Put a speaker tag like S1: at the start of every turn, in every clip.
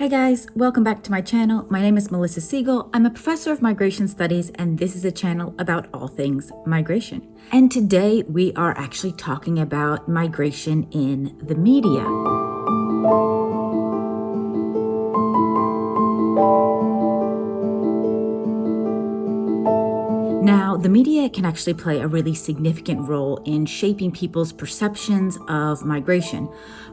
S1: Hey guys, welcome back to my channel. My name is Melissa Siegel. I'm a professor of migration studies, and this is a channel about all things migration. And today we are actually talking about migration in the media. Now, the media can actually play a really significant role in shaping people's perceptions of migration.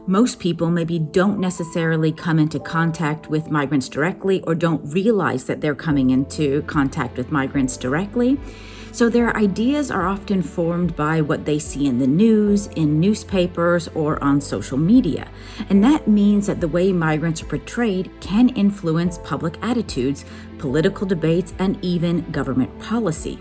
S1: Most people maybe don't necessarily come into contact with migrants directly or don't realize that they're coming into contact with migrants directly. So their ideas are often formed by what they see in the news, in newspapers, or on social media. And that means that the way migrants are portrayed can influence public attitudes, political debates, and even government policy.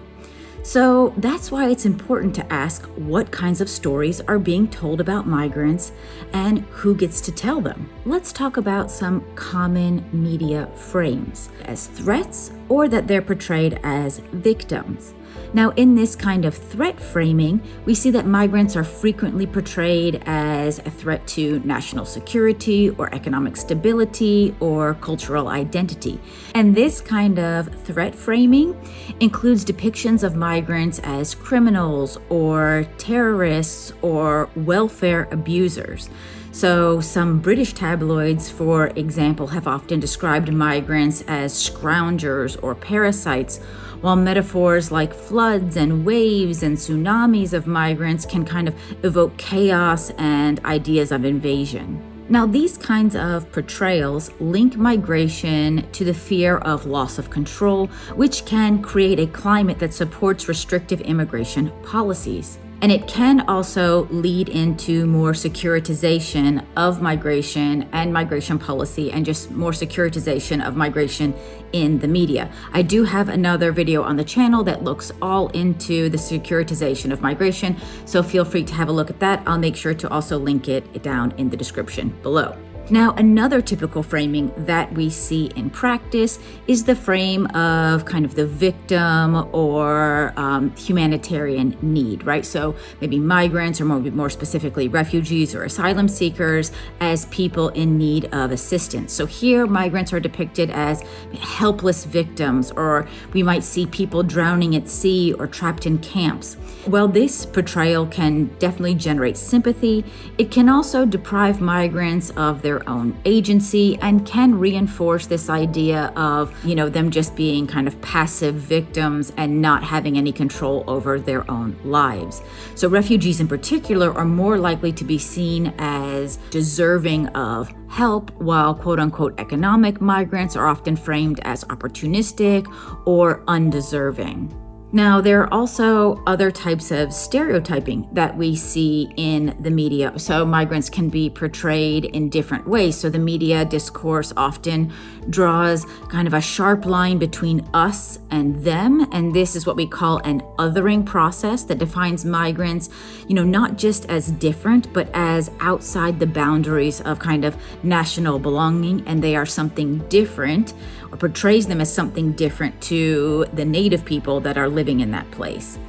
S1: So that's why it's important to ask what kinds of stories are being told about migrants and who gets to tell them. Let's talk about some common media frames as threats or that they're portrayed as victims. Now, in this kind of threat framing, we see that migrants are frequently portrayed as a threat to national security or economic stability or cultural identity. And this kind of threat framing includes depictions of migrants as criminals or terrorists or welfare abusers. So some British tabloids, for example, have often described migrants as Scroungers or Parasites, while metaphors like floods and waves and tsunamis of migrants can kind of evoke chaos and ideas of invasion. Now, these kinds of portrayals link migration to the fear of loss of control, which can create a climate that supports restrictive immigration policies. And it can also lead into more securitization of migration and migration policy and just more securitization of migration in the media. I do have another video on the channel that looks all into the securitization of migration, so feel free to have a look at that. I'll make sure to also link it down in the description below. Now, another typical framing that we see in practice is the frame of kind of the victim or humanitarian need, right? So maybe migrants or more specifically refugees or asylum seekers as people in need of assistance. So here migrants are depicted as helpless victims, or we might see people drowning at sea or trapped in camps. While this portrayal can definitely generate sympathy, it can also deprive migrants of their own agency and can reinforce this idea of, them just being kind of passive victims and not having any control over their own lives. So refugees in particular are more likely to be seen as deserving of help, while quote-unquote economic migrants are often framed as opportunistic or undeserving. Now, there are also other types of stereotyping that we see in the media. So migrants can be portrayed in different ways. So the media discourse often draws kind of a sharp line between us and them. And this is what we call an othering process that defines migrants, not just as different, but as outside the boundaries of kind of national belonging. And they are something different, or portrays them as something different to the native people that are living in that place.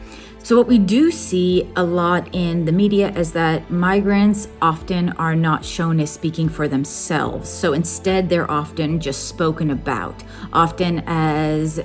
S1: So what we do see a lot in the media is that migrants often are not shown as speaking for themselves. So instead, they're often just spoken about, often as,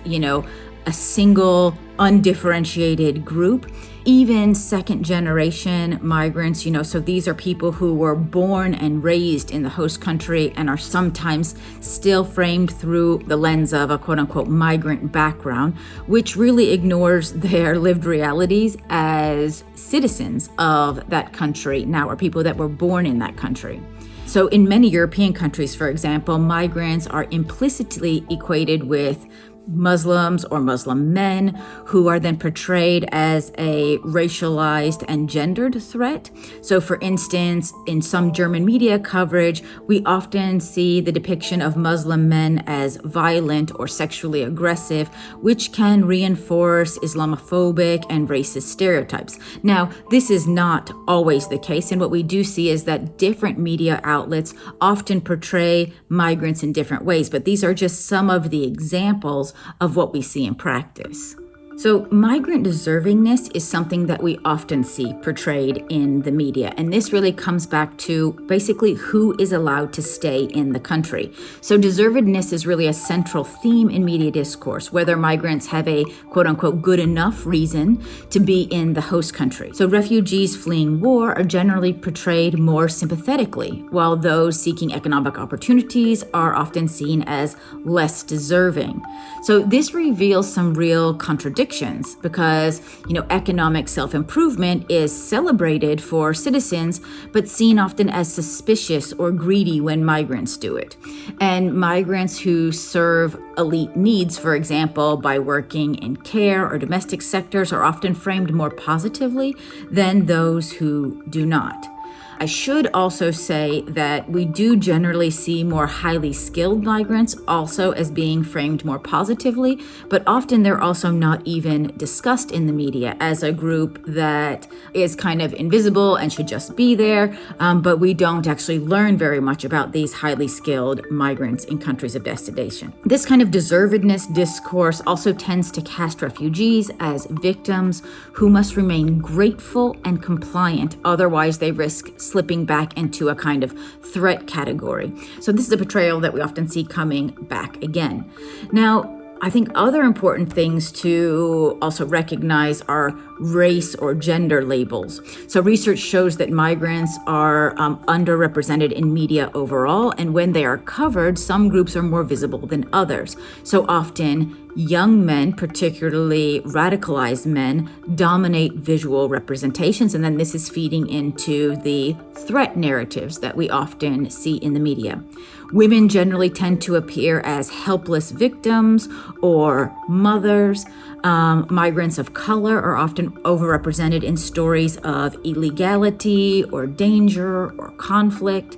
S1: a single undifferentiated group. Even second generation migrants, so these are people who were born and raised in the host country and are sometimes still framed through the lens of a quote unquote migrant background, which really ignores their lived realities as citizens of that country now, or people that were born in that country. So in many European countries, for example, migrants are implicitly equated with Muslims or Muslim men who are then portrayed as a racialized and gendered threat. So for instance, in some German media coverage, we often see the depiction of Muslim men as violent or sexually aggressive, which can reinforce Islamophobic and racist stereotypes. Now, this is not always the case, and what we do see is that different media outlets often portray migrants in different ways, but these are just some of the examples of what we see in practice. So migrant deservingness is something that we often see portrayed in the media. And this really comes back to basically who is allowed to stay in the country. So deservedness is really a central theme in media discourse, whether migrants have a quote unquote good enough reason to be in the host country. So refugees fleeing war are generally portrayed more sympathetically, while those seeking economic opportunities are often seen as less deserving. So this reveals some real contradictions because, economic self-improvement is celebrated for citizens, but seen often as suspicious or greedy when migrants do it. And migrants who serve elite needs, for example, by working in care or domestic sectors, are often framed more positively than those who do not. I should also say that we do generally see more highly skilled migrants also as being framed more positively, but often they're also not even discussed in the media as a group that is kind of invisible and should just be there, but we don't actually learn very much about these highly skilled migrants in countries of destination. This kind of deservedness discourse also tends to cast refugees as victims who must remain grateful and compliant, otherwise they risk slipping back into a kind of threat category. So this is a portrayal that we often see coming back again. Now, I think other important things to also recognize are race or gender labels. So research shows that migrants are underrepresented in media overall, and when they are covered, some groups are more visible than others. So often, young men, particularly radicalized men, dominate visual representations, and then this is feeding into the threat narratives that we often see in the media. Women generally tend to appear as helpless victims or mothers. Migrants of color are often overrepresented in stories of illegality or danger or conflict.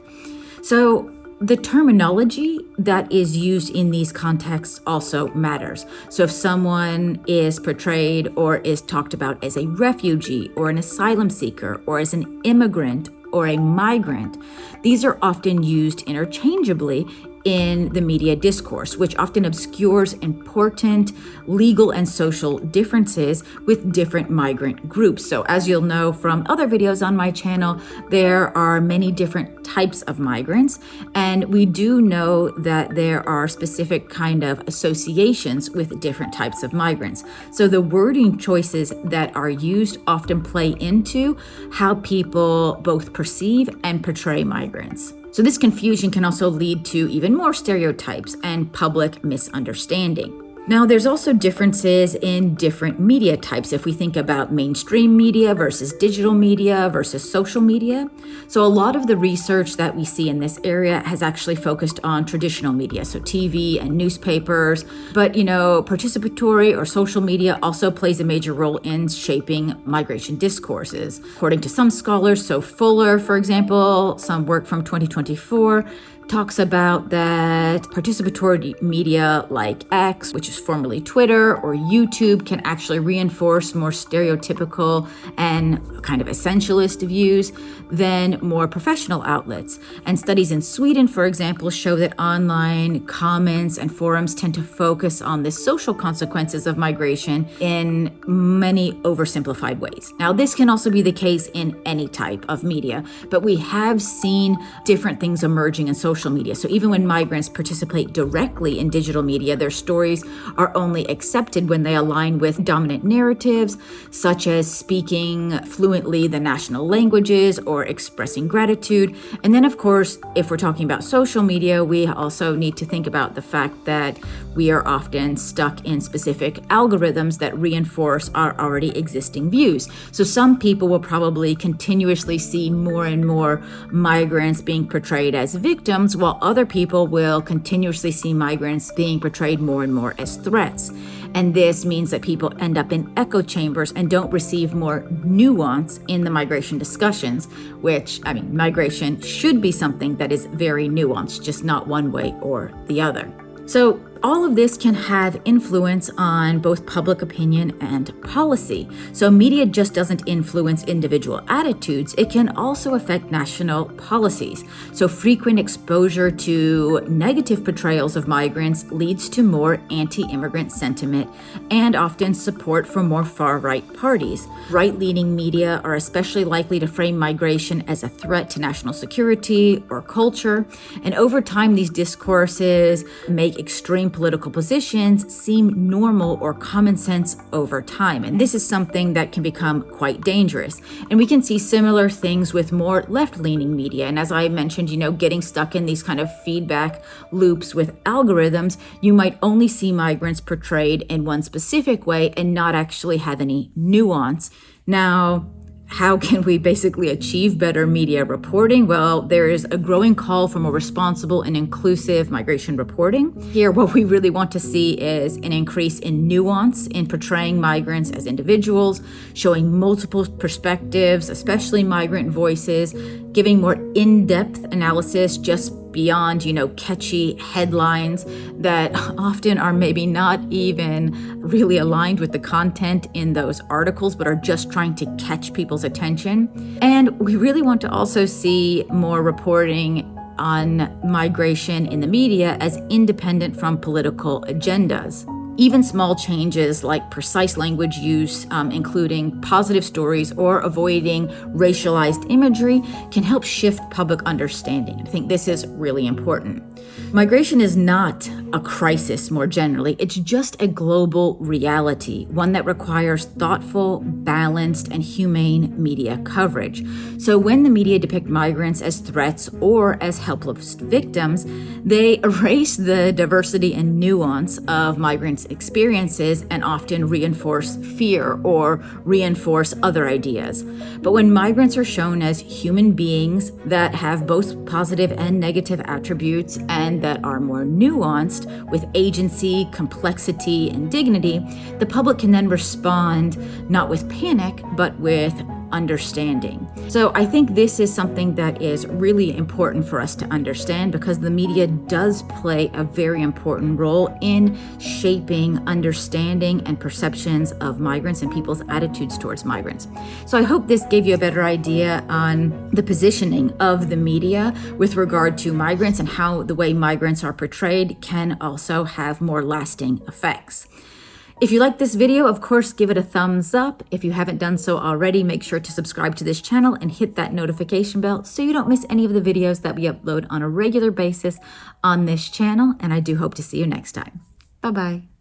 S1: So the terminology that is used in these contexts also matters. So if someone is portrayed or is talked about as a refugee or an asylum seeker or as an immigrant or a migrant, these are often used interchangeably in the media discourse, which often obscures important legal and social differences with different migrant groups. So as you'll know from other videos on my channel, there are many different types of migrants, and we do know that there are specific kind of associations with different types of migrants. So the wording choices that are used often play into how people both perceive and portray migrants. So this confusion can also lead to even more stereotypes and public misunderstanding. Now, there's also differences in different media types if we think about mainstream media versus digital media versus social media. So a lot of the research that we see in this area has actually focused on traditional media, so TV and newspapers. But, participatory or social media also plays a major role in shaping migration discourses. According to some scholars, so Fuller, for example, some work from 2024, talks about that participatory media like X, which is formerly Twitter, or YouTube can actually reinforce more stereotypical and kind of essentialist views than more professional outlets. And studies in Sweden, for example, show that online comments and forums tend to focus on the social consequences of migration in many oversimplified ways. Now, this can also be the case in any type of media, but we have seen different things emerging in social media. So even when migrants participate directly in digital media, their stories are only accepted when they align with dominant narratives, such as speaking fluently the national languages or expressing gratitude. And then, of course, if we're talking about social media, we also need to think about the fact that we are often stuck in specific algorithms that reinforce our already existing views. So some people will probably continuously see more and more migrants being portrayed as victims, while other people will continuously see migrants being portrayed more and more as threats. And this means that people end up in echo chambers and don't receive more nuance in the migration discussions, which, migration should be something that is very nuanced, just not one way or the other. So All of this can have influence on both public opinion and policy. So media just doesn't influence individual attitudes, it can also affect national policies. So frequent exposure to negative portrayals of migrants leads to more anti-immigrant sentiment and often support for more far-right parties. Right-leaning media are especially likely to frame migration as a threat to national security or culture, and over time these discourses make extreme political positions seem normal or common sense over time. And this is something that can become quite dangerous. And we can see similar things with more left-leaning media. And as I mentioned, getting stuck in these kind of feedback loops with algorithms, you might only see migrants portrayed in one specific way and not actually have any nuance. Now, how can we basically achieve better media reporting? Well, there is a growing call for more responsible and inclusive migration reporting. Here, what we really want to see is an increase in nuance in portraying migrants as individuals, showing multiple perspectives, especially migrant voices, giving more in-depth analysis just beyond, catchy headlines that often are maybe not even really aligned with the content in those articles, but are just trying to catch people's attention. And we really want to also see more reporting on migration in the media as independent from political agendas. Even small changes like precise language use, including positive stories or avoiding racialized imagery, can help shift public understanding. I think this is really important. Migration is not a crisis more generally. It's just a global reality, one that requires thoughtful, balanced, and humane media coverage. So when the media depict migrants as threats or as helpless victims, they erase the diversity and nuance of migrants' experiences and often reinforce fear or reinforce other ideas. But when migrants are shown as human beings that have both positive and negative attributes and that are more nuanced with agency, complexity, and dignity, the public can then respond not with panic, but with understanding. So I think this is something that is really important for us to understand because the media does play a very important role in shaping understanding and perceptions of migrants and people's attitudes towards migrants. So I hope this gave you a better idea on the positioning of the media with regard to migrants and how the way migrants are portrayed can also have more lasting effects. If you like this video, of course, give it a thumbs up. If you haven't done so already, make sure to subscribe to this channel and hit that notification bell so you don't miss any of the videos that we upload on a regular basis on this channel. And I do hope to see you next time. Bye-bye.